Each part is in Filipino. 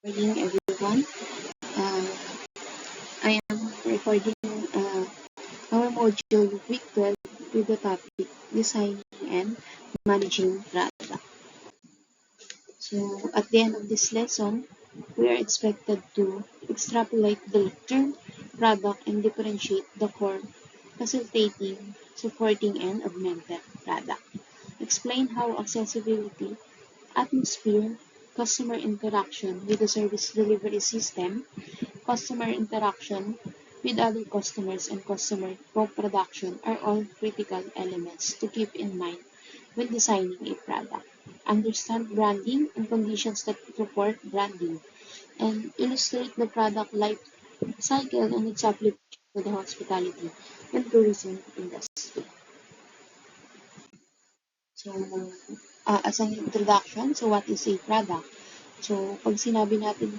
Morning, everyone. Uh, I am recording our module week 12 with the topic designing and managing product. So at the end of this lesson, we are expected to extrapolate the term product and differentiate the core, facilitating, supporting, and augmented product. Explain how accessibility, atmosphere, customer interaction with the service delivery system, customer interaction with other customers, and customer co-production are all critical elements to keep in mind when designing a product. Understand branding and conditions that support branding, and illustrate the product life cycle and its application to the hospitality and tourism industry. So, as an introduction, so what is a product? So, pag sinabi natin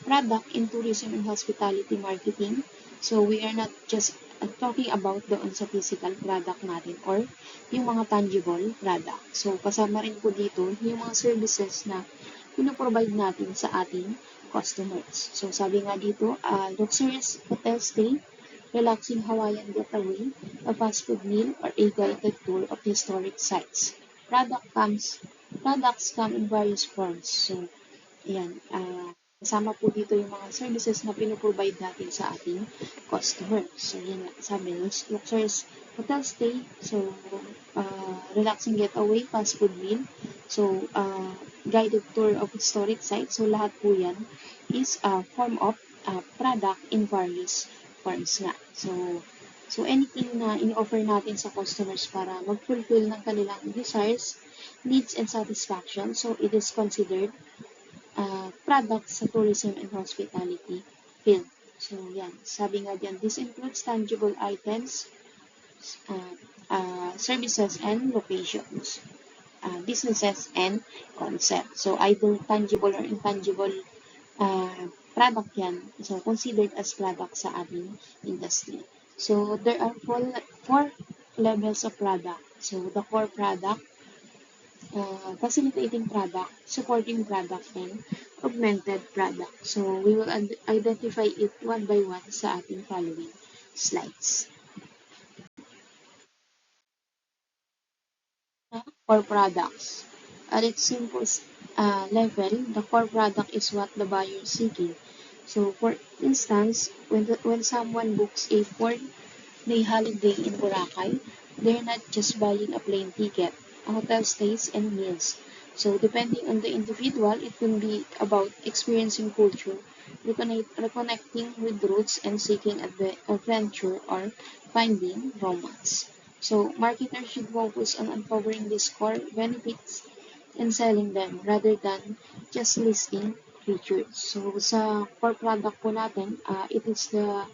product in tourism and hospitality marketing, so we are not just talking about doon sa physical product natin or yung mga tangible product. So, kasama rin po dito yung mga services na pinoprovide natin sa ating customers. So, sabi nga dito, luxurious hotel stay, relaxing Hawaiian getaway, a fast food meal, or a guided tour of historic sites. Products come in various forms. So, ayan, kasama po dito yung mga services na pinoprovide natin sa ating customers. So, yan sabi, luxurious hotel stay, so, relaxing getaway, fast food meal, so, guided tour of historic sites. So, lahat po yan is a form of product in various forms nga. So anything na in-offer natin sa customers para mag-fulfill ng kanilang desires, needs, and satisfaction, so it is considered products sa tourism and hospitality field. So, yan. Sabi nga dyan, this includes tangible items, services, and locations, businesses, and concepts. So, either tangible or intangible product yan. So, considered as product sa ating industry. So, there are four levels of product. So, the core product, facilitating product, supporting product, and augmented product. So, we will identify it one by one sa ating following slides. Core products. At its simplest level, the core product is what the buyer is seeking. So, for instance, when someone books a 4-day holiday in Boracay, they're not just buying a plane ticket, a hotel stays, and meals. So, depending on the individual, it can be about experiencing culture, reconnecting with roots, and seeking adventure or finding romance. So, marketers should focus on uncovering these core benefits and selling them rather than just listing features. So, sa core product po natin, it is the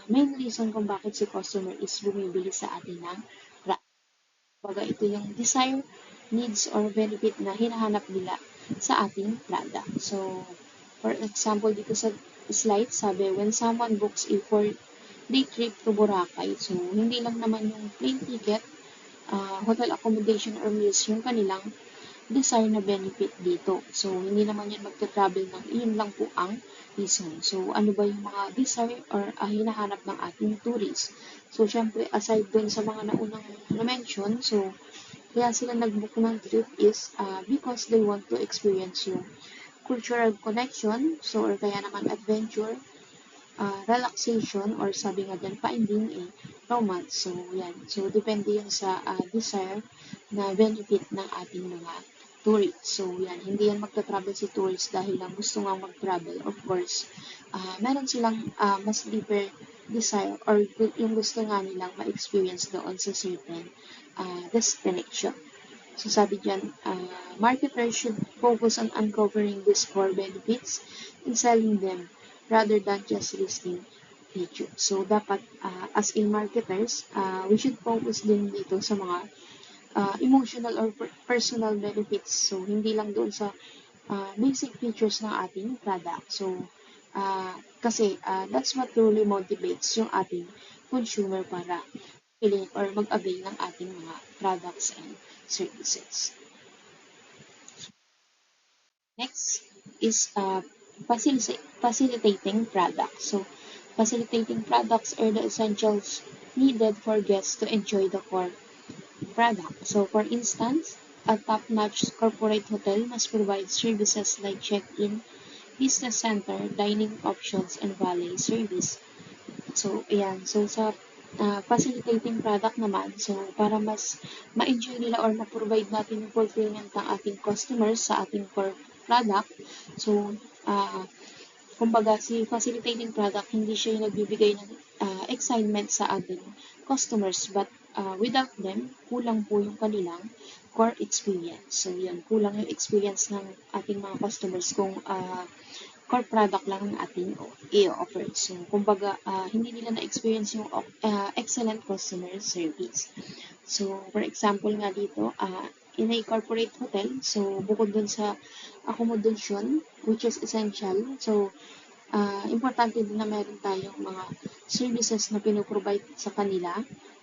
main reason kung bakit si customer is bumibili sa atin ng product. Baga ito yung desire, needs, or benefit na hinahanap nila sa ating product. So, for example, dito sa slide, sabi, when someone books a 4-day trip to Boracay, so hindi lang naman yung plane ticket, hotel accommodation, or meals yung kanilang desire na benefit dito. So, hindi naman yan magta-travel ng iyon lang po ang reason. So, ano ba yung mga desire or hinahanap ng ating tourist? So, syempre, aside dun sa mga naunang na-mention, so, kaya sila nag-book ng trip is because they want to experience yung cultural connection, so, or kaya naman adventure, relaxation, or sabi nga dyan, finding a romance. So, yan. So, depende yan sa desire na benefit ng ating mga tourists. So, yan. Hindi yan magta-travel si tourist dahil lang gusto nga mag-travel. Of course, meron silang mas deeper desire or yung gusto nga nilang ma-experience doon sa certain destination. So, sabi dyan, marketers should focus on uncovering these core benefits and selling them rather than just listing features. So, dapat, as in marketers, we should focus din dito sa mga emotional or personal benefits. So, hindi lang doon sa basic features ng ating product. So, kasi that's what truly motivates yung ating consumer para pili or mag-avail ng ating mga products and services. Next. is facilitating products. So, facilitating products are the essentials needed for guests to enjoy the core product. So, for instance, a top-notch corporate hotel must provide services like check-in, business center, dining options, and valet service. So, ayan. So, sa facilitating product naman, so, para mas ma-enjoy nila or ma-provide natin yung fulfillment ng ating customers sa ating core product. So, kumbaga, si facilitating product, hindi siya yung nagbibigay ng excitement sa ating customers. But without them, kulang po yung kanilang core experience. So, yan, kulang yung experience ng ating mga customers kung core product lang ang ating i-offer. So, kumbaga, hindi nila na-experience yung excellent customer service. So, for example nga dito, in a corporate hotel, so, bukod dun sa accommodation, which is essential, so, importante din na meron tayong mga services na pinoprovide sa kanila.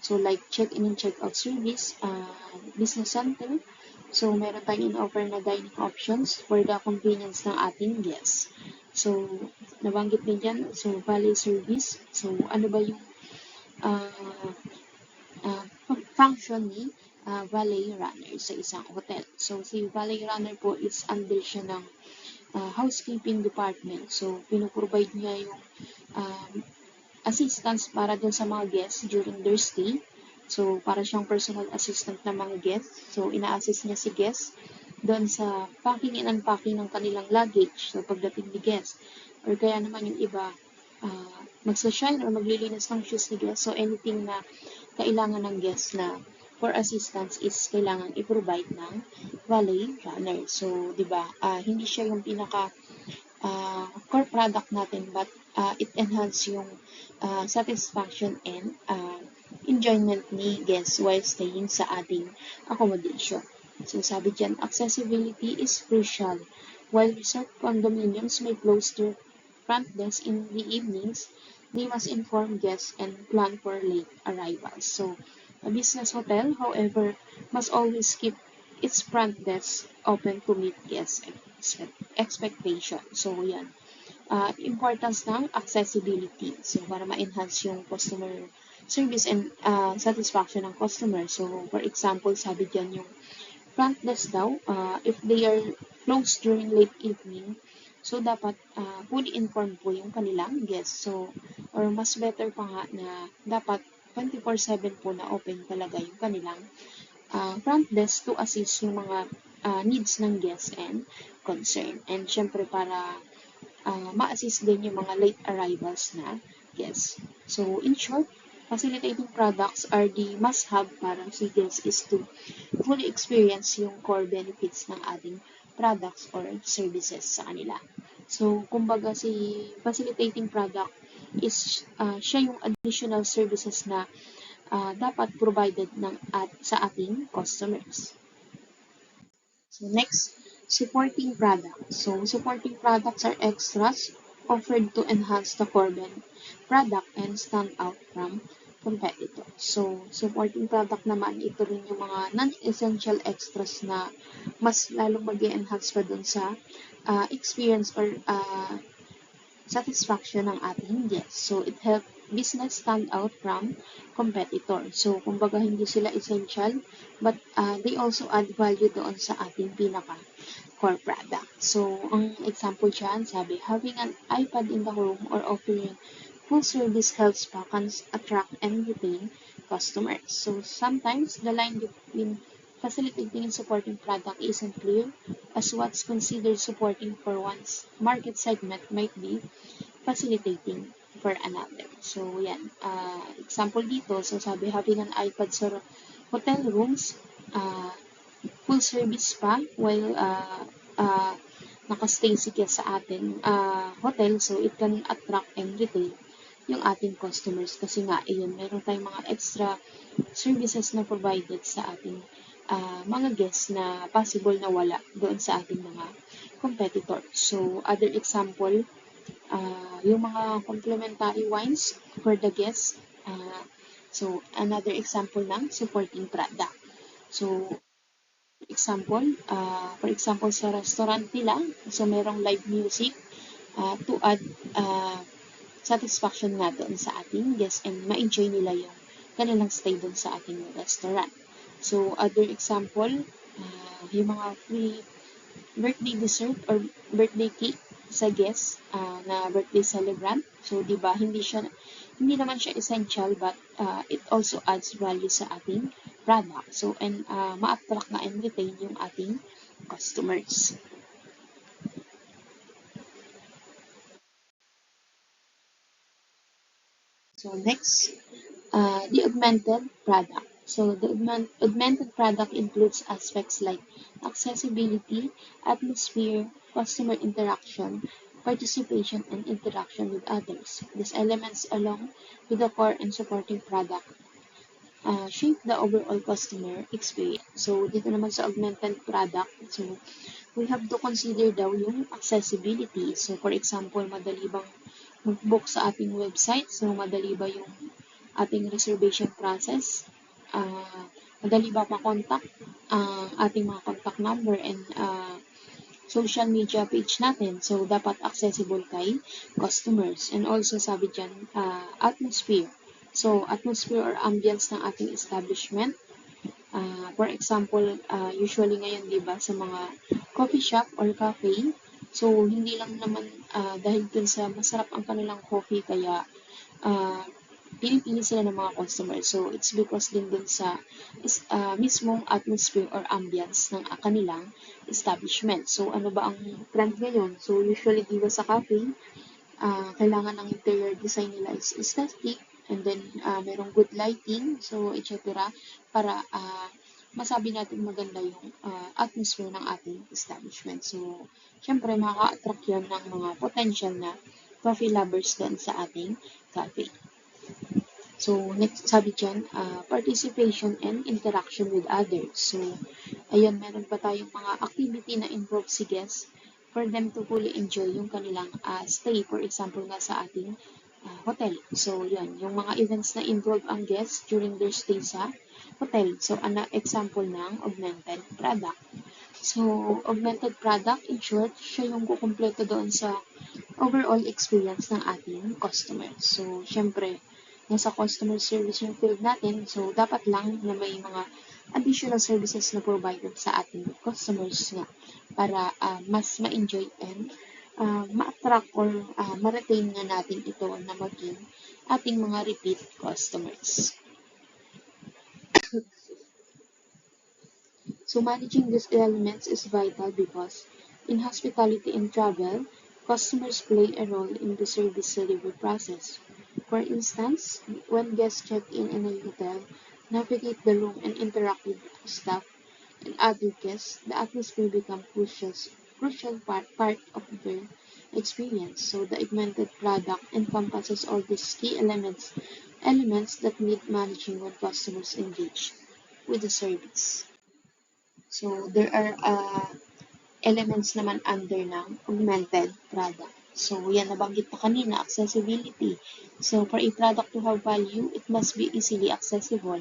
So, like check-in and check-out service, business center. So, meron tayong in-offer na dining options for the convenience ng ating guests. So, nabanggit din dyan, so, valet service. So, ano ba yung function ni valet runner sa isang hotel? So, si valet runner po is under siya ng housekeeping department. So, pinoprovide niya yung assistance para dun sa mga guests during their stay. So, para siyang personal assistant ng mga guests. So, ina-assist niya si guests doon sa packing and unpacking ng kanilang luggage. So, pagdating ni guests. Or kaya naman yung iba, magsa-shine or maglilinis ng shoes ni guests. So, anything na kailangan ng guests na for assistance is kailangan i-provide ng valet runner. So, di ba, hindi siya yung pinaka core product natin, but it enhance yung satisfaction and enjoyment ni guests while staying sa ating accommodation. So, sabi dyan, accessibility is crucial. While resort condominiums may close their front desk in the evenings, they must inform guests and plan for late arrivals. So, a business hotel, however, must always keep its front desk open to meet guests' expectations. So, yan. Importance ng accessibility. So, para ma-enhance yung customer service and satisfaction ng customer. So, for example, sabi dyan yung front desk daw, if they are closed during late evening, so dapat fully informed po yung kanilang guests. So, or mas better pa nga na dapat 24/7 po na open talaga yung kanilang front desk to assist yung mga needs ng guests and concern. And syempre para ma-assist din yung mga late arrivals na guests. So, in short, facilitating products are the must-have para si guests is to fully experience yung core benefits ng ating products or services sa kanila. So, kumbaga si facilitating product is siya yung additional services na dapat provided sa ating customers. So, next, supporting products. So, supporting products are extras offered to enhance the core product and stand out from competitors. So, supporting product naman, ito rin yung mga non-essential extras na mas lalong mag-enhance pa dun sa experience or satisfaction ng ating guests. So, it helps business stand out from competitors. So, kumbaga hindi sila essential, but they also add value doon sa ating pinaka-core product. So, ang example dyan, sabi, having an iPad in the home or offering full service health spa can attract and retain customers. So, sometimes the line between facilitating and supporting product isn't clear, as what's considered supporting for one's market segment might be facilitating for another. So, yan. Example dito, so sabi, having an iPad sa hotel rooms, full service pa, while nakastay si guest sa ating hotel, so it can attract and retain yung ating customers. Kasi nga, ayun, meron tayong mga extra services na provided sa ating mga guests na possible na wala doon sa ating mga competitors. So, other example, yung mga complimentary wines for the guests. So, another example ng supporting product. So, example, for example, sa restaurant nila, so merong live music to add satisfaction nga doon sa ating guests and ma-enjoy nila yung kanilang stay doon sa ating restaurant. So, other example, yung mga free birthday dessert or birthday cake sa guest na birthday celebrant. So, di ba, hindi naman siya essential but it also adds value sa ating product. So, and ma-attract na and retain yung ating customers. So, next, the augmented product. So, the augmented product includes aspects like accessibility, atmosphere, customer interaction, participation, and interaction with others. These elements, along with the core and supporting product, shape the overall customer experience. So, dito naman sa augmented product, so, we have to consider daw yung accessibility. So, for example, madali bang mag-book sa ating website? So, madali ba yung ating reservation process? Madali ba makontak ang ating mga contact number and social media page natin? So, dapat accessible kay customers. And also, sabi dyan, atmosphere. So, atmosphere or ambience ng ating establishment. For example, usually ngayon, di ba, sa mga coffee shop or cafe, so hindi lang naman dahil dun sa masarap ang kanilang coffee, kaya pinipili sila ng mga customers. So, it's because din dun sa mismong atmosphere or ambience ng kanilang establishment. So, ano ba ang trend ngayon? So, usually, di ba sa cafe, kailangan ng interior design nila is aesthetic, and then merong good lighting, so etc. para masabi natin maganda yung atmosphere ng ating establishment. So, syempre, makaka-attract yan ng mga potential na coffee lovers doon sa ating cafe. So, next, sabi dyan, participation and interaction with others. So, ayun, meron pa tayong mga activity na involve si guests for them to fully enjoy yung kanilang stay. For example nga sa ating hotel. So, yun, yung mga events na involve ang guests during their stay sa hotel. So, example ng augmented product. So, augmented product, in short, siya yung kukumpleto doon sa overall experience ng ating customers. So, syempre, nasa customer service yung field natin, so dapat lang na may mga additional services na provided sa ating customers nga para mas ma-enjoy and ma-attract or ma-retain nga natin ito na maging ating mga repeat customers. So, managing these elements is vital because in hospitality and travel, customers play a role in the service delivery process. For instance, when guests check in a hotel, navigate the room, and interact with staff and other guests, the atmosphere becomes crucial part of their experience. So, the augmented product encompasses all these key elements that need managing when customers engage with the service. So, there are elements naman under ng augmented product. So, yan nabanggit na kanina, accessibility. So, for a product to have value, it must be easily accessible.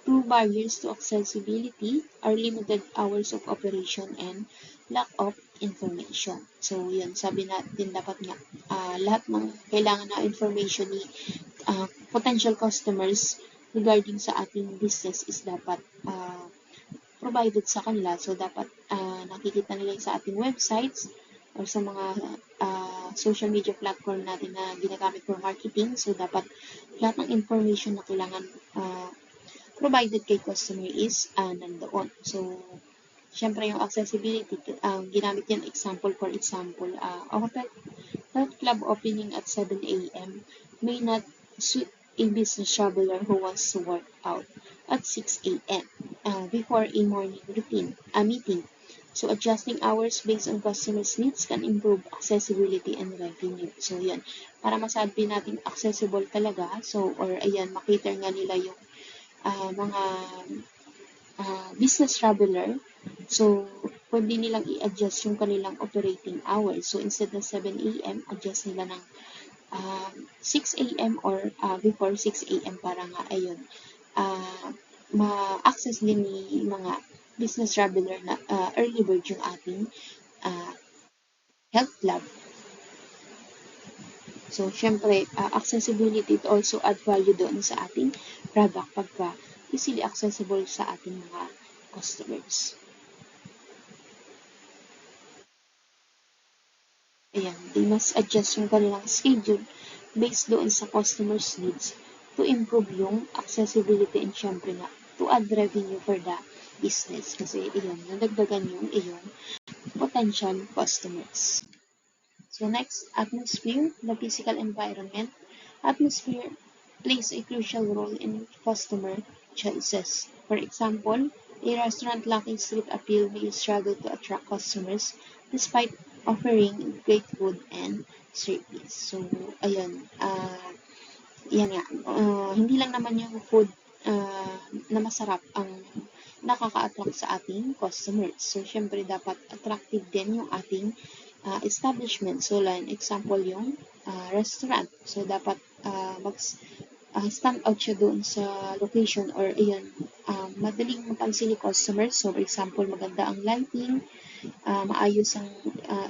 Two barriers to accessibility are limited hours of operation and lack of information. So, yun, sabi natin dapat nga, lahat ng kailangan na information ni potential customers regarding sa ating business is dapat provided sa kanila. So, dapat nakikita nila sa ating websites or sa mga social media platform natin na ginagamit for marketing. So, dapat lahat ng information na kailangan provided kay customer is nandoon. So, syempre yung accessibility, ginamit yan example, for example, a health club opening at 7 a.m. may not suit a business traveler who wants to work out at 6 a.m. Before a morning meeting. So, adjusting hours based on customers' needs can improve accessibility and revenue. So, yan. Para masabi natin accessible talaga, so, or ayan, makita nga nila yung mga business traveler. So, pwede nilang i-adjust yung kanilang operating hours. So, instead ng 7 a.m., adjust nila ng 6 a.m. or before 6 a.m. para nga, ayun, ma-access din ni mga business traveler na early bird yung ating uh, health club. So, syempre, accessibility to also add value doon sa ating product pagka easily accessible sa ating mga customers. Ayan, they must adjust yung kanilang schedule based doon sa customers' needs to improve yung accessibility and syempre nga to add revenue for the business. Kasi iyon, nadagdagan yung iyong potential customers. So next, atmosphere, the physical environment. Atmosphere plays a crucial role in customer choices. For example, a restaurant lacking street appeal may struggle to attract customers despite offering great food and service. So, ayun, yan nga, hindi lang naman yung food na masarap ang nakaka-attract sa ating customers. So, syempre, dapat attractive din yung ating establishment. So, like example, yung restaurant. So, dapat stand out siya doon sa location or ayun, madaling mapansin ni customers. So, for example, maganda ang lighting, maayos ang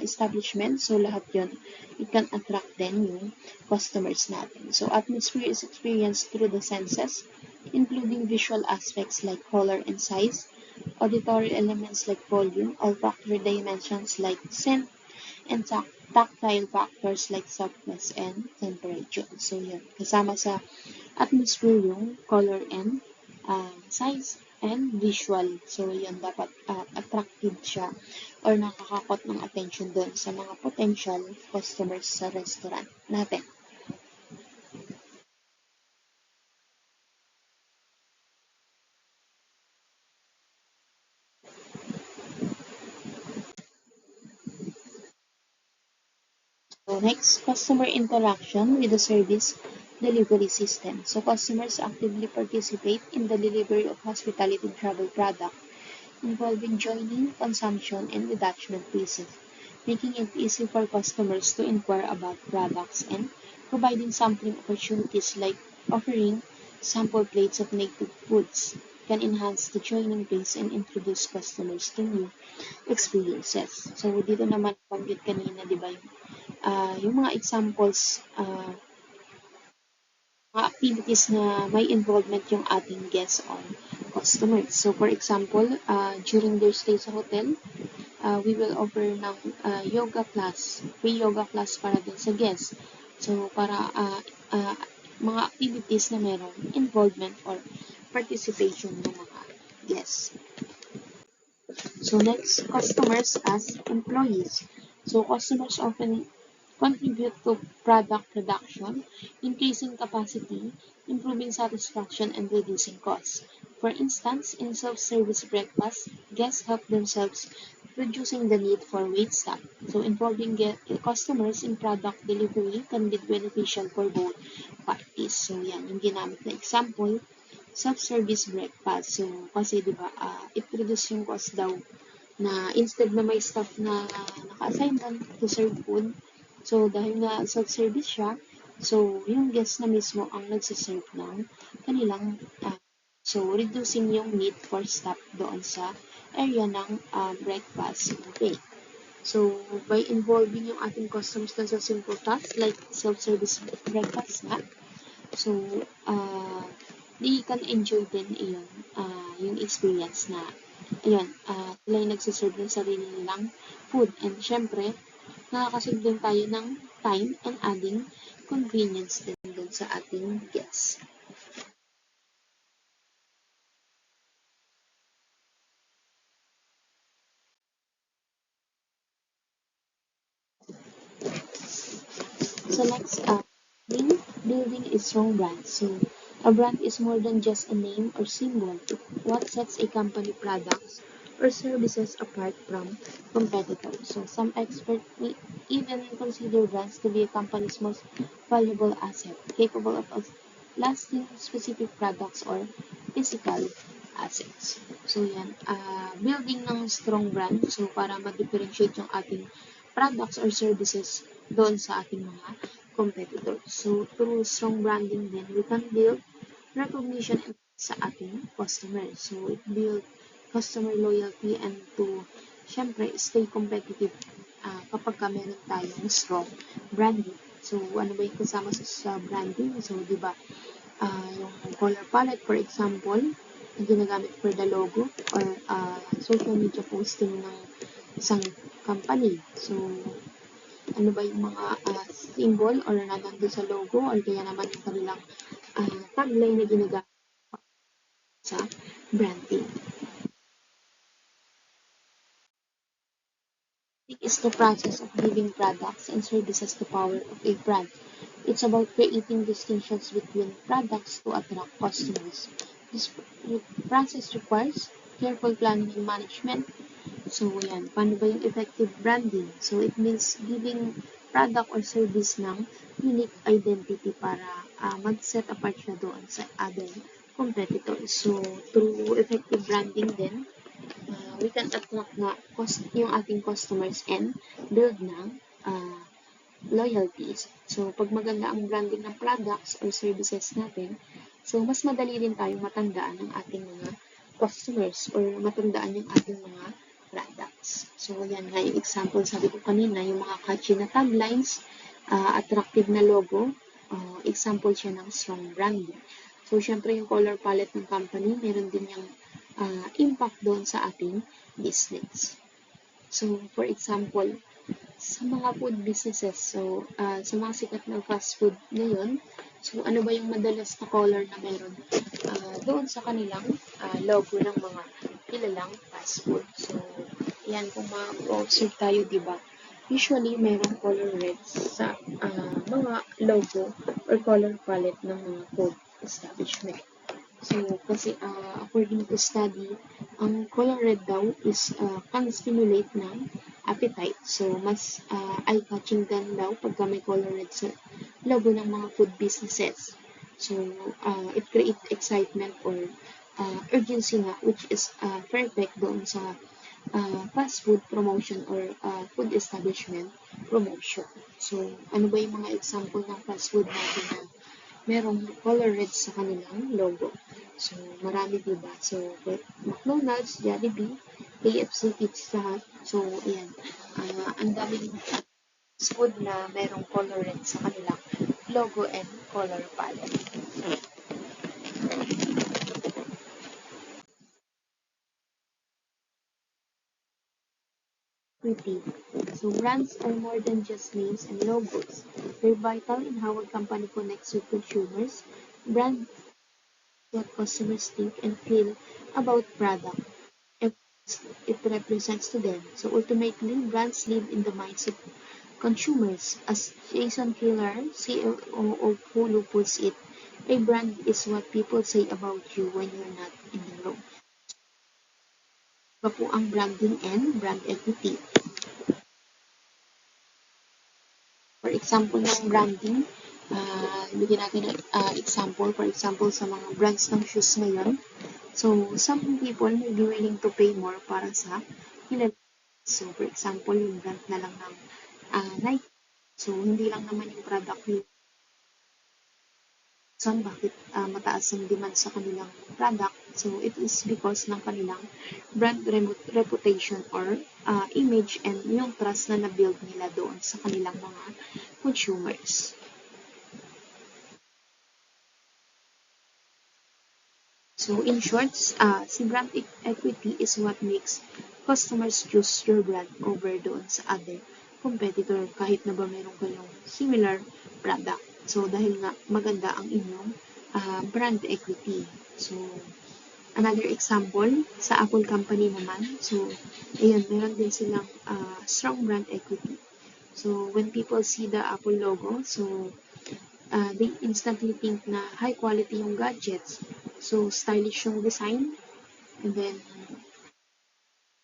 establishment. So, lahat yun, it can attract din yung customers natin. So, atmosphere is experienced through the senses, including visual aspects like color and size, auditory elements like volume, olfactory dimensions like scent, and tactile factors like softness and temperature. So, yun. Kasama sa atmosphere yung color and size and visual. So, yun, dapat attractive siya or nakakakot ng attention doon sa mga potential customers sa restaurant natin. So next, customer interaction with the service delivery system. So customers actively participate in the delivery of hospitality travel product involving joining, consumption, and detachment pieces, making it easy for customers to inquire about products and providing sampling opportunities like offering sample plates of native foods can enhance the joining base and introduce customers to new experiences. So, dito naman banggit kanina, di ba, yung mga examples, mga activities na may involvement yung ating guests or customers. So, for example, during their stay sa hotel, we will offer ng yoga class, free yoga class para din sa guests. So, para mga activities na meron involvement or participation ng mga guests. So next, customers as employees. So customers often contribute to product production, increasing capacity, improving satisfaction, and reducing costs. For instance, in self-service breakfast, guests help themselves, reducing the need for wait staff. So involving customers in product delivery can be beneficial for both parties. So yan, yung ginamit na example, self-service breakfast. So, kasi di ba, it reduce yung cost daw na instead na may staff na naka-assign lang to serve food, so dahil nga self-service siya, so yung guest na mismo ang nagsiserve ng kanilang so reducing yung need for staff doon sa area ng breakfast buffet. So, by involving yung ating customers dun sa simple tasks like self-service breakfast nga, so, they can enjoy din iyon, yung experience na, ayun, sila yung nagsiserve ng sarili nilang food. And syempre, nakakasave din tayo ng time and adding convenience din dun sa ating guests. So next, building a strong brand. So a brand is more than just a name or symbol. It's what sets a company products or services apart from competitors. So some experts may even consider brands to be a company's most valuable asset, capable of lasting specific products or physical assets. So yan, building ng strong brand, so para ma-differentiate yung ating products or services doon sa ating mga competitors. So through strong branding then we can build recognition sa ating customers. So it build customer loyalty and to, syempre, stay competitive kapag meron tayong strong branding. So, ano ba yung kasama sa branding? So, di ba, yung color palette, for example, na ginagamit for the logo or social media posting ng isang company. So, ano ba yung mga symbol or nandun sa logo or kaya naman yung kanilang tagline na ginagamit sa branding. It is the process of giving products and services the power of a brand. It's about creating distinctions between products to attract customers. This process requires careful planning and management. So, yan. Paano ba yung effective branding? So, it means giving product or service ng unique identity para mag-set apart siya doon sa other competitors. So, through effective branding din, we can attract na yung ating customers and build ng loyalties. So, pag maganda ang branding ng products or services natin, so mas madali rin tayong matandaan ng ating mga customers or matandaan yung ating mga products. So, yan nga yung example sabi ko kanina, yung mga catchy na taglines, attractive na logo, example siya ng strong branding. So, syempre yung color palette ng company, meron din yung impact doon sa ating business. So, for example, sa mga food businesses, so, sa mga sikat na fast food ngayon, so, ano ba yung madalas na color na meron doon sa kanilang logo ng mga kilalang fast food. So, yan, kung ma-observe tayo, di ba? Usually, merong color red sa mga logo or color palette ng mga food establishment. So, kasi according to study, ang color red daw is can stimulate ng appetite. So, mas eye-catching din daw pagka may color red sa logo ng mga food businesses. So, it creates excitement or urgency nga, which is perfect doon sa fast food promotion or food establishment promotion. So, ano ba yung mga example ng fast food natin na merong color red sa kanilang logo? So, marami diba? So, McDonald's, Jollibee, KFC, Pizza Hut. So, ayan. Ang daming food na merong color red sa kanilang logo and color palette. Equity. So, brands are more than just names and logos. They're vital in how a company connects with consumers. Brand what customers think and feel about product and it represents to them. So ultimately, brands live in the minds of consumers. As Jason Keller, CEO of Hulu, puts it, a brand is what people say about you when you're not in the room. Iba po ang branding and brand equity. For example ng branding, bigyan natin example, for example, sa mga brands ng shoes ngayon. So, some people may be willing to pay more para sa kilala. So, for example, yung brand na lang ng Nike. So, hindi lang naman yung product nila. So, bakit mataas ang demand sa kanilang product? So, it is because ng kanilang brand reputation or image and yung trust na na-build nila doon sa kanilang mga consumers. So, in short, si brand equity is what makes customers choose your brand over doon sa other competitor kahit na ba meron kayong similar product. So, dahil nga maganda ang inyong brand equity. So, another example, sa Apple company naman, so, ayan, meron din silang strong brand equity. So, when people see the Apple logo, so, they instantly think na high quality yung gadgets. So, stylish yung design. And then,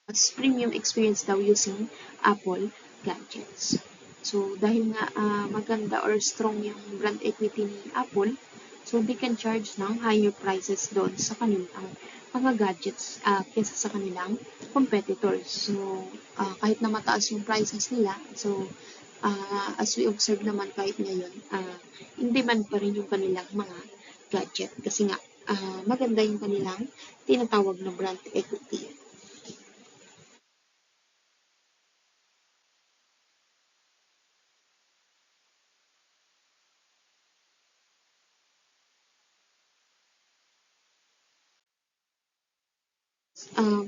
mas premium experience daw using Apple gadgets. So, dahil nga maganda or strong yung brand equity ni Apple, so they can charge ng higher prices doon sa kanilang mga gadgets kesa sa kanilang competitors. So, kahit na mataas yung prices nila, so, as we observe naman kahit ngayon, in demand pa rin yung kanilang mga gadget kasi nga maganda yung kanilang tinatawag na brand equity.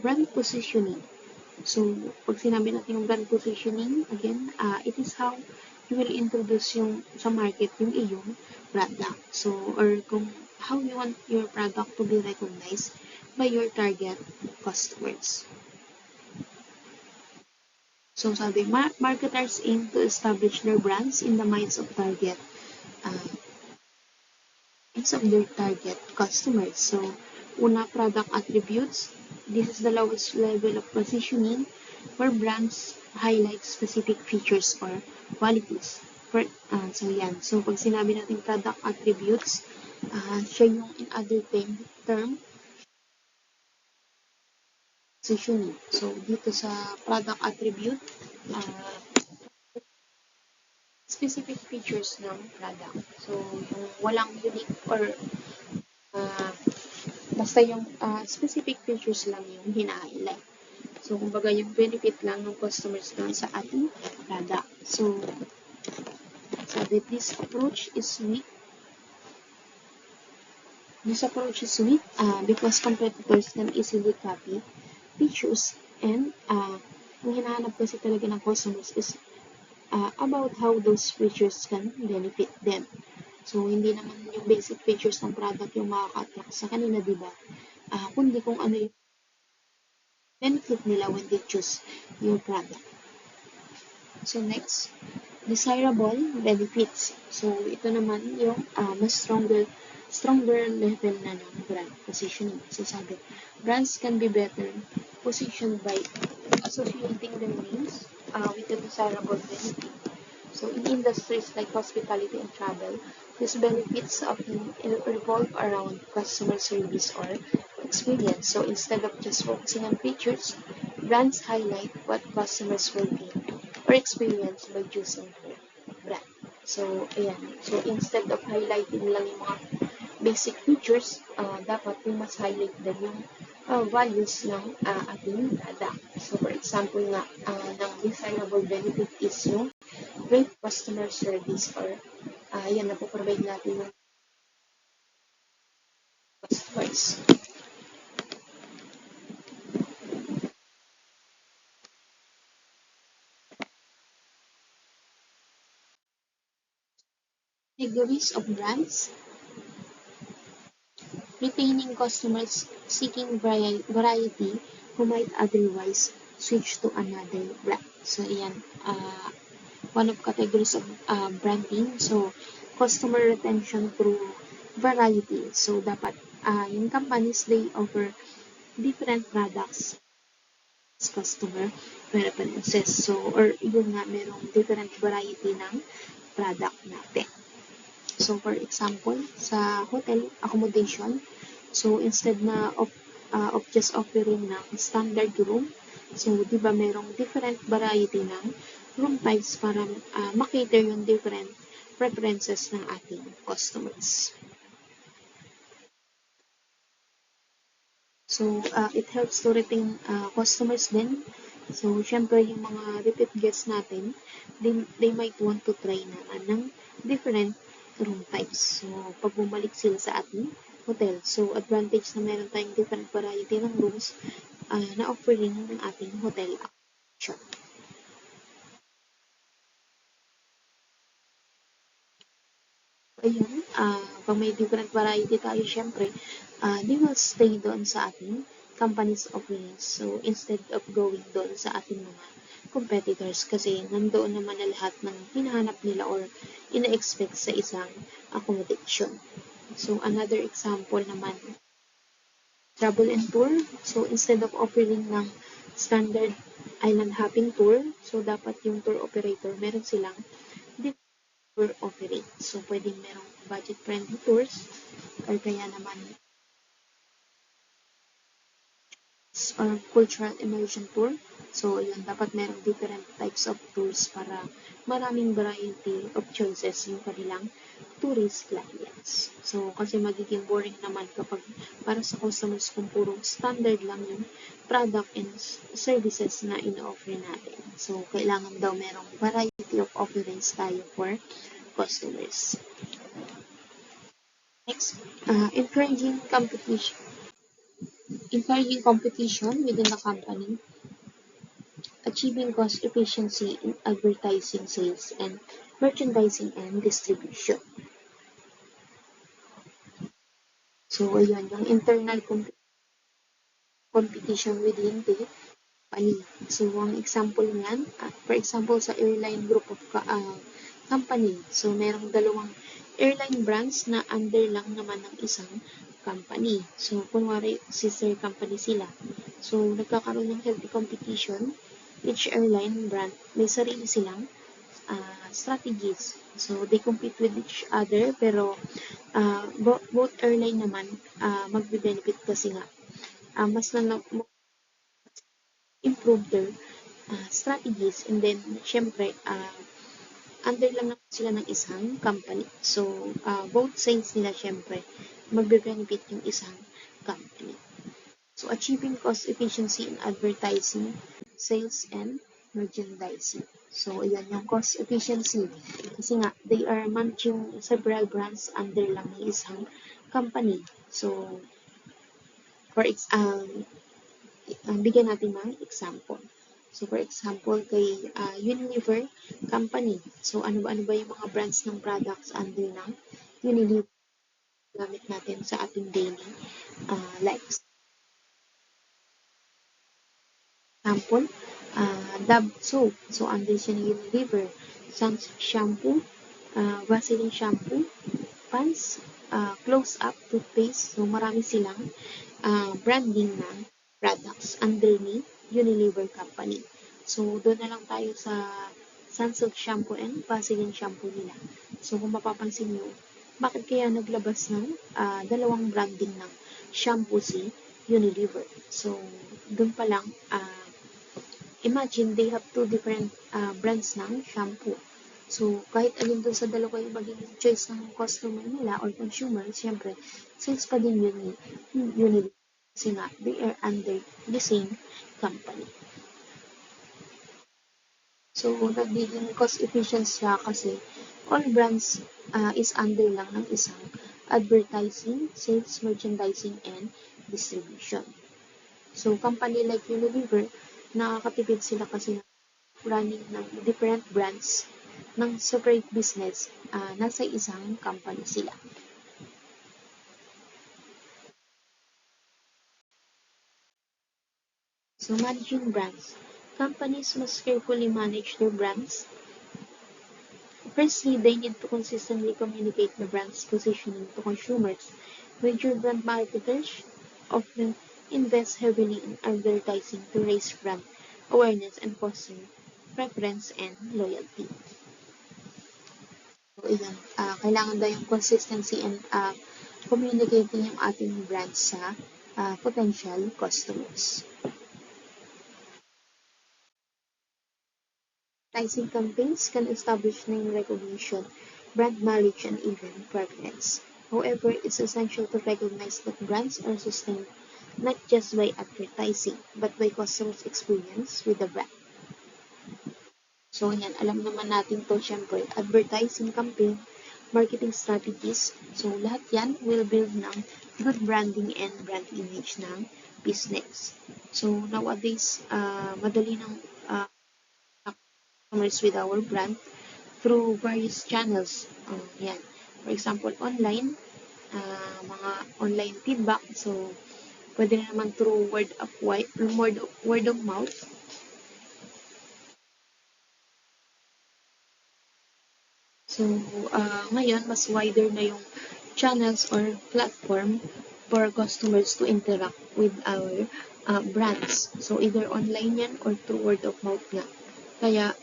brand positioning. So, pag sinabi natin yung brand positioning, again, it is how you will introduce yung sa market yung iyong product. So, or kung how you want your product to be recognized by your target customers. So, sabi, marketers aim to establish their brands in the minds of uh, their target customers. So, una, product attributes. This is the lowest level of positioning where brands highlight specific features or qualities. So, yan. So, pag sinabi natin product attributes, siya yung in other term, positioning. So, dito sa product attribute, uh, specific features ng product. So, yung walang unique or uh, basta yung specific features lang yung hina-highlight. So, kumbaga yung benefit lang ng customers doon sa ating product. So, sabi, this approach is weak. This approach is weak because competitors can easily copy features and ang hinahanap kasi talaga ng customers is about how those features can benefit them. So, hindi naman yung basic features ng product yung makaka-attract sa kanila, di ba? Kundi kung ano yung benefit nila when they choose your product. So, next, desirable benefits. So, ito naman yung mas stronger level na ng brand positioning. So, sabi, brands can be better positioned by associating their names with a desirable benefit. So, in industries like hospitality and travel, these benefits often revolve around customer service or experience. So, instead of just focusing on features, brands highlight what customers will gain or experience by choosing their brand. So, ayan. So, instead of highlighting lang yung mga basic features, dapat yung mas highlight din yung values ng ating product. So, for example nga, ng desirable benefit is yung great customer service or yan, napoprovide natin yung customers. Categories of brands. Retaining customers seeking variety who might otherwise switch to another brand. So, ayan, one of categories of branding. So, customer retention through variety. So, dapat yung companies, they offer different products as customer preferences. So, or yun nga, merong different variety ng product natin. So, for example, sa hotel accommodation, so instead na of just offering ng standard room, so, di ba merong different variety ng room types para makater yung different preferences ng ating customers. So, it helps to retain customers din. So, syempre, yung mga repeat guests natin, they might want to try na ng different room types. So, pag bumalik sila sa ating hotel. So, advantage na meron tayong different variety ng rooms na offering ng ating hotel accommodation. Ayun, pag may different variety tayo, syempre, they will stay doon sa ating company's offerings. So, instead of going doon sa ating mga competitors kasi nandoon naman na lahat ng hinahanap nila or ina-expect sa isang accommodation. So, another example naman, travel and tour. So, instead of offering ng standard island hopping tour, so dapat yung tour operator, meron silang tour offering. So, pwedeng merong budget-friendly tours or kaya naman or cultural immersion tour. So, yun, dapat merong different types of tours para maraming variety of choices yung kanilang tourist clients. So, kasi magiging boring naman kapag para sa customers kung puro standard lang yung product and services na in-offer natin. So, kailangan daw merong variety of offerings tayo for customers. Next, encouraging competition. encouraging competition within the company, achieving cost efficiency in advertising, sales, and merchandising and distribution. So, ayun, yung internal competition within the company. So, ang example niyan, for example, sa airline group of company. So, merong dalawang airline brands na under lang naman ng isang company. So, kunwari, sister company sila. So, nagkakaroon ng healthy competition. Each airline brand may sarili silang strategies. So, they compete with each other, pero both airline naman magbe-benefit kasi nga mas na improve their strategies, and then syempre under lang naman sila ng isang company. So both sides nila syempre magbe-benefit yung isang company. So achieving cost efficiency in advertising, sales, and merchandising. So ayan yung cost efficiency kasi nga they are managing several brands under lang ng isang company. So for bigyan natin ng example. So, for example, kay Unilever Company. So, ano ba yung mga brands ng products under ng Unilever gamit natin sa ating daily lives. Example, Dove soap. So, under siya ng Unilever. Sans shampoo, Vaseline shampoo, Pants, Close Up toothpaste. So, marami silang branding ng products under ni Unilever Company. So, doon na lang tayo sa Sunsilk shampoo and Vaseline shampoo nila. So, kung mapapansin nyo, bakit kaya naglabas ng dalawang branding ng shampoo si Unilever? So, doon pa lang, imagine they have two different brands ng shampoo. So, kahit alin doon sa dalawa yung maging choice ng customer nila or consumer, siyempre, sales pa din yun ni Unilever. Kasi nga, they are under the same company. So, nagiging cost efficient siya kasi all brands is under lang ng isang advertising, sales, merchandising, and distribution. So, company like Unilever, nakakatipid sila kasi running ng different brands ng separate business, nasa isang company sila. So, managing brands. Companies must carefully manage their brands. Firstly, they need to consistently communicate the brand's positioning to consumers. Major brand marketers often invest heavily in advertising to raise brand awareness and foster preference and loyalty. So, iyan, kailangan daw yung consistency and communicating yung ating brand sa potential customers. Advertising campaigns can establish name recognition, brand knowledge, and even preference. However, it's essential to recognize that brands are sustained not just by advertising, but by customers' experience with the brand. So, yan, alam naman natin to, syempre, advertising campaign, marketing strategies. So, lahat yan will build ng good branding and brand image ng business. So, nowadays, madali ng customers with our brand through various channels. Yan. For example, online, mga online feedback. So, pwede na naman through word of mouth. So, ngayon, mas wider na yung channels or platform for customers to interact with our brands. So, either online yan or through word of mouth nga. Kaya,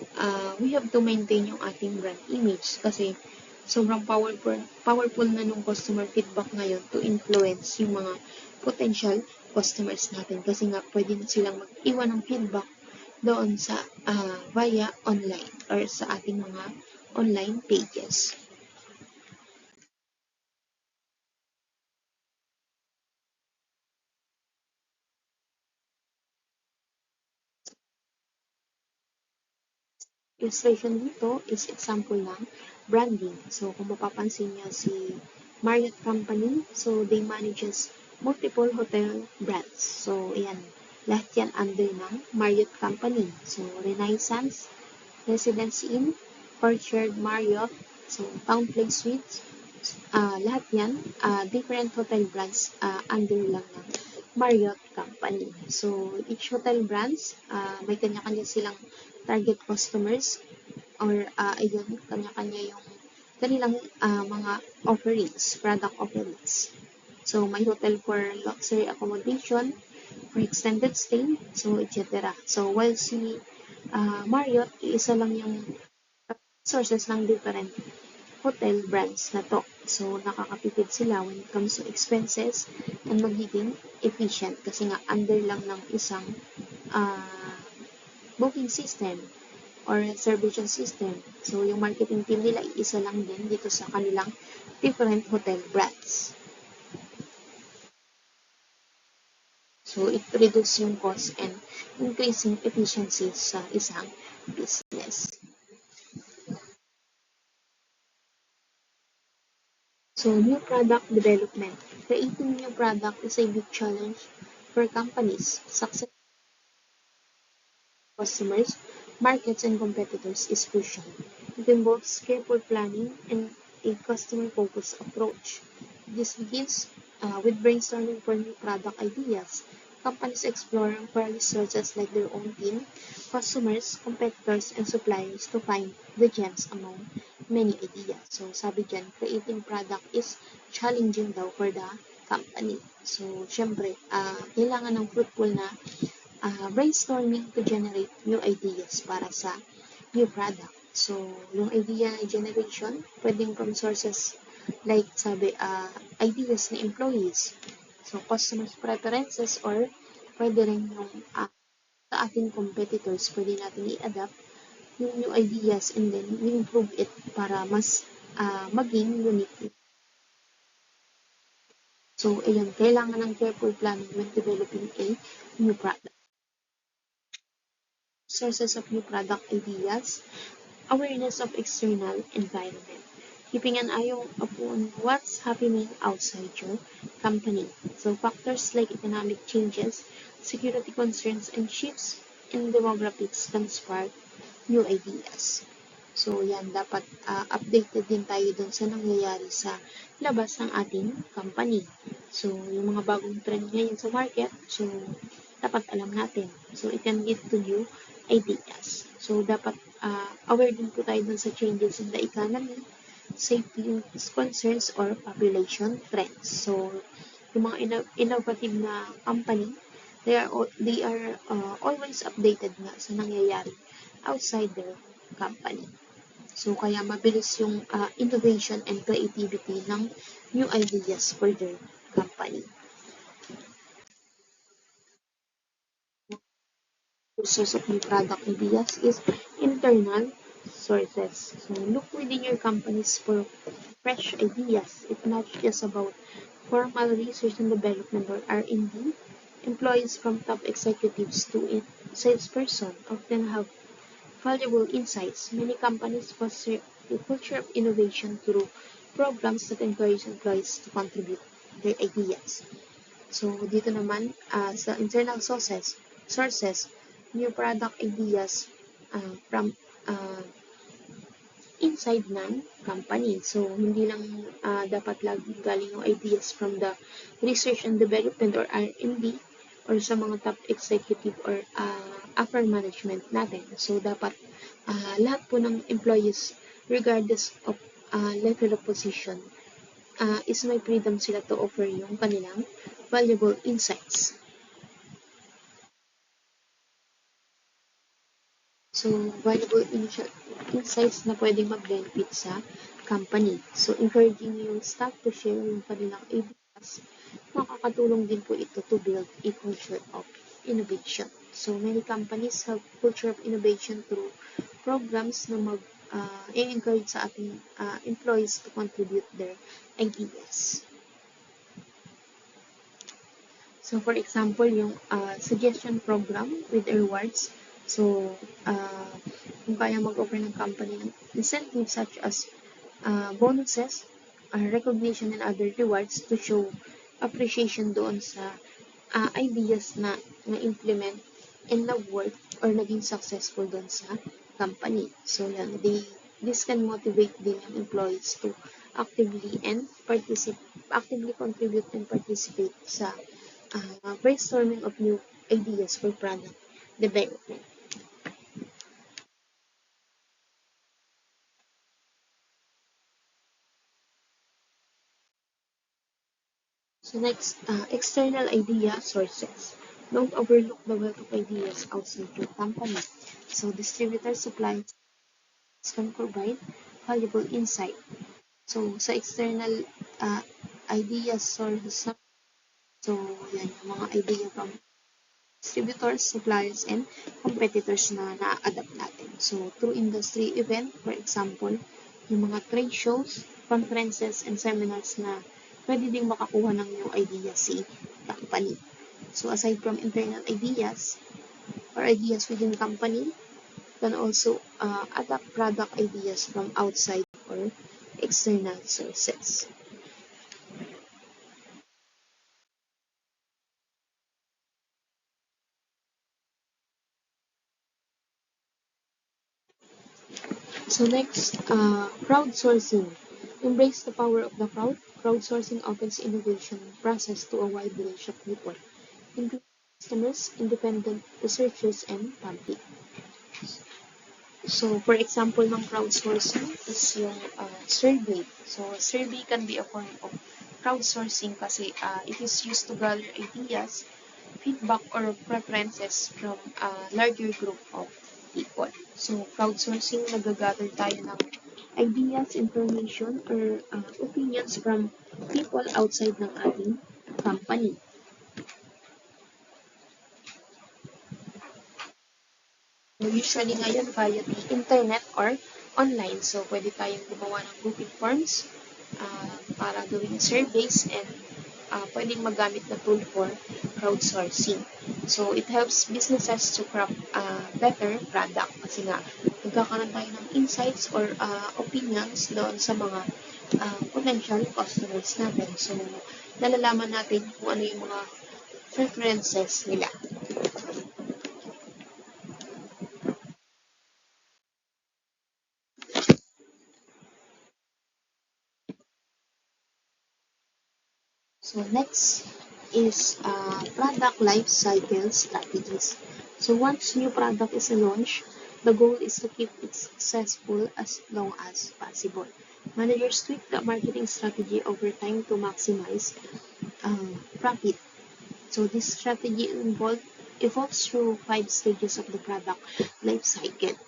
we have to maintain yung ating brand image kasi sobrang powerful na nung customer feedback ngayon to influence yung mga potential customers natin. Kasi nga, pwede na silang mag-iwan ng feedback doon sa via online or sa ating mga online pages. Illustration dito is example ng branding. So, kung mapapansin niyo si Marriott Company, so they manages multiple hotel brands. So, ayan. Lahat yan under ng Marriott Company. So, Renaissance, Residence Inn, Orchard Marriott, so Town Place Suites, lahat yan, different hotel brands under lang ng Marriott Company. So, each hotel brands, may kanya-kanya silang target customers or ayun, kanya-kanya yung kanilang mga offerings, product offerings. So, may hotel for luxury accommodation, for extended stay, so etc. So, while si Marriott, isa lang yung sources ng different hotel brands na to. So, nakakatipid sila when it comes to expenses and magiging efficient kasi nga under lang ng isang uh, booking system or reservation system. So, yung marketing team nila, isa lang din dito sa kanilang different hotel brands. So, it reduces yung cost and increasing efficiency sa isang business. So, new product development. Creating new product is a big challenge for companies. Success customers, markets, and competitors is crucial. It involves careful planning and a customer-focused approach. This begins with brainstorming for new product ideas. Companies explore various sources like their own team, customers, competitors, and suppliers to find the gems among many ideas. So, sabi dyan, creating product is challenging daw for the company. So, syempre, kailangan ng fruitful na brainstorming to generate new ideas para sa new product. So, yung idea generation, pwedeng from sources like sabi, ideas ni employees. So, customers preferences or pwede rin yung sa ating competitors, pwede natin i-adapt yung new ideas and then improve it para mas maging unique. So, ayun, kailangan ng careful planning when developing a new product. Sources of new product ideas, awareness of external environment, keeping an eye upon what's happening outside your company. So factors like economic changes, security concerns, and shifts in demographics can spark new ideas. So yan, dapat updated din tayo dun sa nangyayari sa labas ng ating company. So yung mga bagong trend ngayon sa market, so dapat alam natin. So it can lead to new ideas. So, dapat aware din po tayo dun sa changes in the economy, safety concerns, or population trends. So, yung mga innovative na company, they are always updated nga sa nangyayari outside their company. So, kaya mabilis yung innovation and creativity ng new ideas for their company. Source of new product ideas is internal sources. So look within your companies for fresh ideas. It's not just about formal research and development or R&D. Employees from top executives to salesperson often have valuable insights. Many companies foster a culture of innovation through programs that encourage employees to contribute their ideas. So, dito naman, sa internal sources, new product ideas from inside ng company. So, hindi lang dapat lagi galing yung ideas from the research and development or R&D or sa mga top executive or upper management natin. So, dapat lahat po ng employees, regardless of level of position, is may freedom sila to offer yung kanilang valuable insights. So, valuable insights na pwedeng mag-benefit sa company. So, encouraging yung staff to share yung kanilang ideas, makakatulong din po ito to build a culture of innovation. So, many companies have culture of innovation through programs na encourage sa ating employees to contribute their ideas. So, for example, yung suggestion program with rewards. So, kung kaya mag-offer ng company ng incentives such as bonuses, recognition, and other rewards to show appreciation doon sa ideas na na-implement and nag-work or naging successful doon sa company. So, yan, this can motivate din yung employees to actively contribute and participate sa brainstorming of new ideas for product development. So next, external idea sources. Don't overlook the wealth of ideas outside your company. So distributors, suppliers can provide valuable insight. So sa external idea sources, so yan yung mga idea from distributors, suppliers, and competitors na na-adapt natin. So through industry event, for example, yung mga trade shows, conferences, and seminars na pwede ding makakuha ng new idea si company. So aside from internal ideas or ideas within company, you can also adapt product ideas from outside or external sources. So next, crowdsourcing. Embrace the power of the crowd. Crowdsourcing opens innovation process to a wide range of people, including customers, independent researchers, and public. So, for example ng crowdsourcing is yung survey. So, survey can be a form of crowdsourcing kasi it is used to gather ideas, feedback, or preferences from a larger group of people. So, crowdsourcing, nagagather tayo ng ideas, information, or opinions from people outside ng ating company. So, usually ngayon via the internet or online. So, pwede tayong gumawa ng booking forms para gawing surveys and pwedeng magamit na tool for crowdsourcing. So, it helps businesses to craft better product kasi nga nagkakaroon tayo ng insights or opinions doon sa mga potential customers natin. So, nalalaman natin kung ano yung mga preferences nila. So next is product life cycle strategies. So once new product is launched, the goal is to keep it successful as long as possible. Managers tweak the marketing strategy over time to maximize profit. So this strategy evolves through 5 stages of the product life cycle.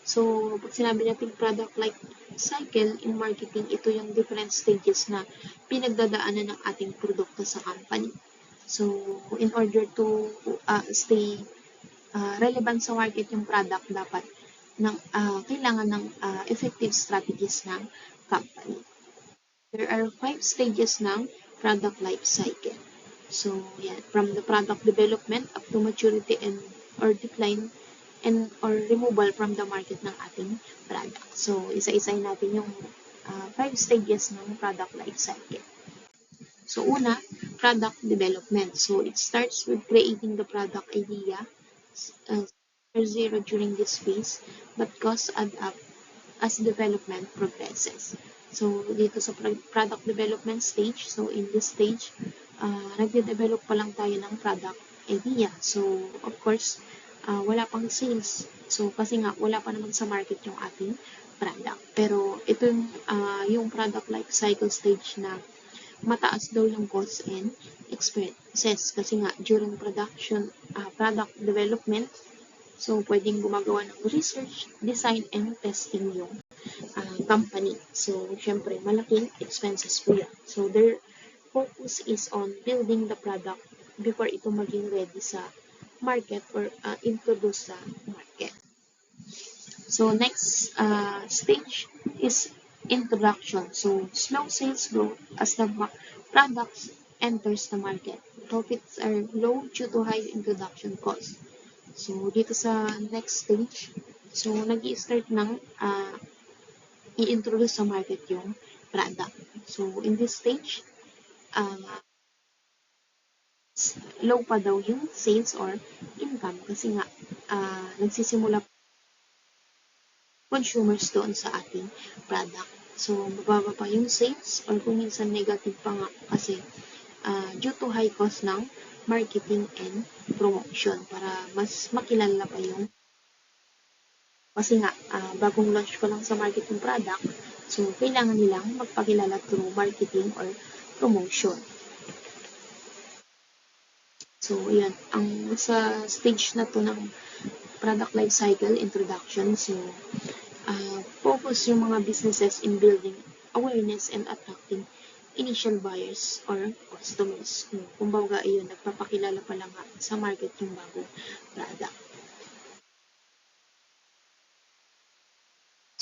So, pag sinabi natin product life cycle in marketing, ito yung different stages na pinagdadaanan ng ating produkto sa company. So, in order to stay relevant sa market yung product, dapat kailangan ng effective strategies ng company. There are 5 stages ng product life cycle. So, yeah, from the product development up to maturity and or decline and or removal from the market ng ating product. So, isa-isahin natin yung 5 stages ng product life cycle. So, una, product development. So, it starts with creating the product idea, zero during this phase, but costs add up as development progresses. So, dito sa product development stage, so in this stage, nagde-develop pa lang tayo ng product idea. So, of course, wala pang sales. So, kasi nga, wala pa naman sa market yung ating product. Pero, ito yung product life cycle stage na mataas daw yung cost and expenses. Kasi nga, during product development, so, pwedeng gumagawa ng research, design, and testing yung company. So, syempre, malaking expenses po yan. So, their focus is on building the product before ito maging ready sa market or introduce sa market. So, next stage is introduction. So, slow sales growth as the product enters the market. Profits are low due to high introduction cost. So, dito sa next stage, so, nag-i-start ng i-introduce sa market yung product. So, in this stage, ah, low pa daw yung sales or income kasi nga nagsisimula consumers doon sa ating product. So, mababa pa yung sales or kung minsan negative pa nga kasi due to high cost ng marketing and promotion para mas makilala pa yung kasi nga bagong launch pa lang sa marketing product so kailangan nilang magpakilala through marketing or promotion. So, yan. Ang sa stage na to ng product life cycle introduction, so, focus yung mga businesses in building awareness and attracting initial buyers or customers. Kumbaga, ayun, nagpapakilala pa lang sa market yung bagong product.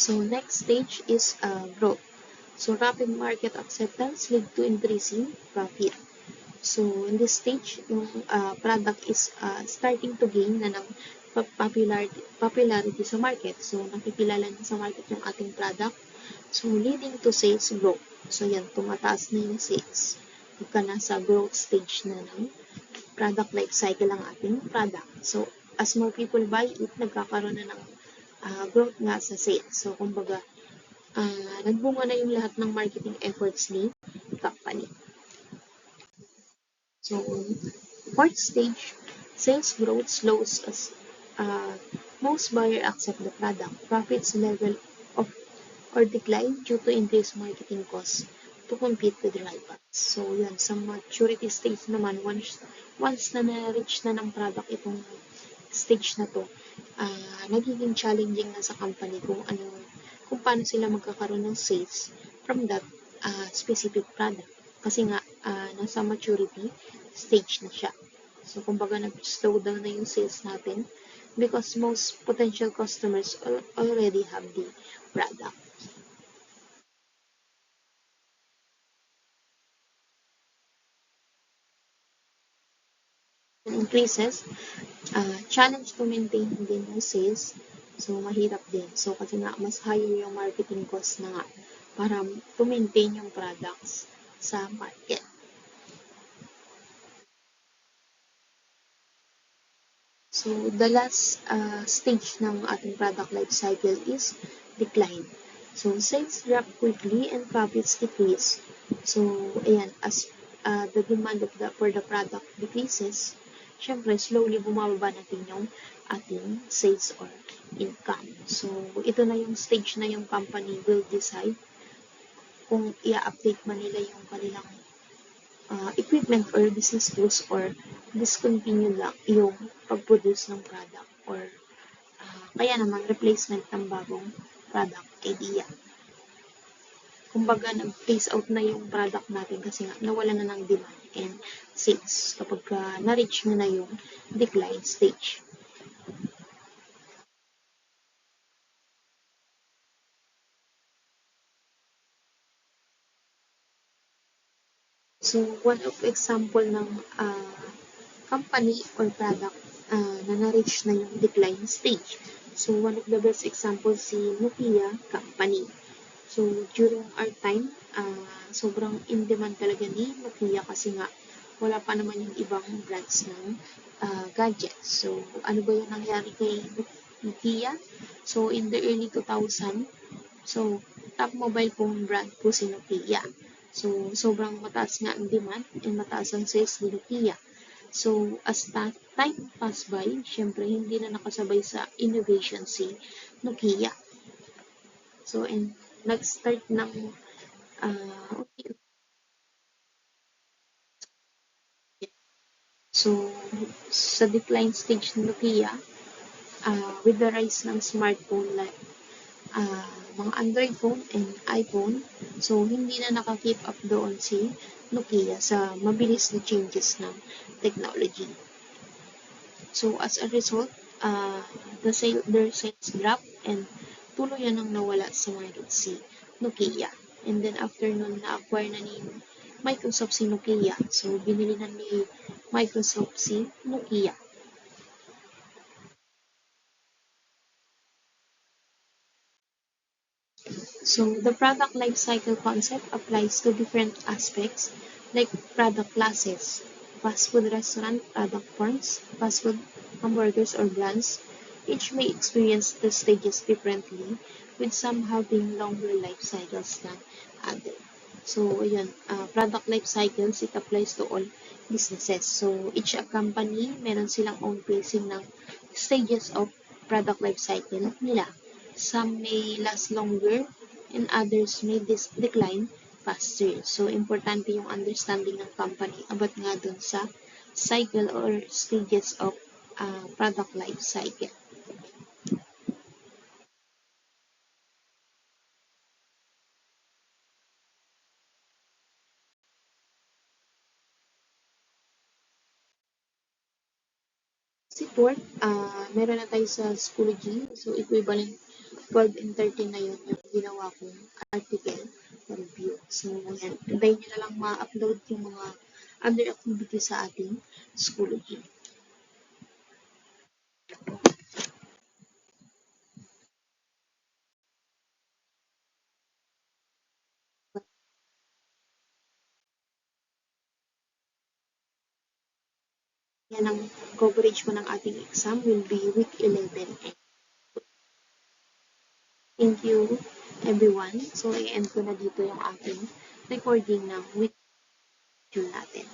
So, next stage is growth. So, rapid market acceptance lead to increasing profit. So, in this stage, yung product is starting to gain na ng popularity sa market. So, nakikilala na sa market yung ating product. So, leading to sales growth. So, yan, tumataas na yung sales. Pagka nasa growth stage na ng product life cycle ang ating product. So, as more people buy it, nagkakaroon na ng growth nga sa sales. So, kumbaga, nagbunga na yung lahat ng marketing efforts ni company. So, fourth stage, sales growth slows as most buyer accept the product. Profits level of or decline due to increased marketing costs to compete with rivals. So, yan. Sa maturity stage naman, once na na-reach na ng product itong stage na to, nagiging challenging na sa company kung paano sila magkakaroon ng sales from that specific product. Kasi nga, nasa maturity stage na siya. So, kumbaga, nag-slow down na yung sales natin because most potential customers already have the product. Increases, challenge to maintain din yung sales. So, mahirap din. So, kasi nga, mas higher yung marketing cost na nga para to maintain yung products sa market. So, the last stage ng ating product life cycle is decline. So, sales drop quickly and profits decrease. So, ayan, as the demand for the product decreases, syempre, slowly bumababa natin yung ating sales or income. So, ito na yung stage na yung company will decide kung i-update man nila yung kanilang equipment or business tools or discontinue lang yung pag-produce ng product or kaya naman replacement ng bagong product idea. Kumbaga, nag-phase out na yung product natin kasi nga nawala na ng demand and sales kapag na-reach nyo na yung decline stage. So, one of example ng company or product na na-reach na yung decline stage. So, one of the best example si Nokia company. So, during our time, sobrang in-demand talaga ni Nokia kasi nga wala pa naman yung ibang brands ng gadgets. So, ano ba yung nangyari kay Nokia? So, in the early 2000, so, top mobile phone brand po si Nokia. So, sobrang mataas nga ang demand and mataas ang sales ni Nokia. So, as time pass by, syempre hindi na nakasabay sa innovation si Nokia. So, and nag-start ng uh, so, sa decline stage ng Nokia, with the rise ng smartphone like mga Android phone and iPhone, so hindi na nakakip up doon si Nokia sa mabilis na changes ng technology. So, as a result, their sales drop and tuluyan ang nawala sa market si Nokia. And then after nun, na-acquire na ni Microsoft si Nokia. So, binili na ni Microsoft si Nokia. So, the product life cycle concept applies to different aspects like product classes, fast food restaurant product forms, fast food hamburgers or brands. Each may experience the stages differently, with some having longer life cycles than others. So, yun, product life cycles, it applies to all businesses. So, each company, meron silang own pacing ng stages of product life cycle nila. Some may last longer and others may decline faster. So, importante yung understanding ng company about nga dun sa cycle or stages of product life cycle. Support, meron na tayo sa Schoology. So, equivalent 12 and 13 na yun yung ginawa kong article na review. So, ayan. Antayin nyo na lang ma-upload yung mga other activities sa ating Schoology. Yan ang coverage ko ng ating exam will be week 11. Thank you, everyone. So, i-end ko na dito yung ating recording ng week 2 natin.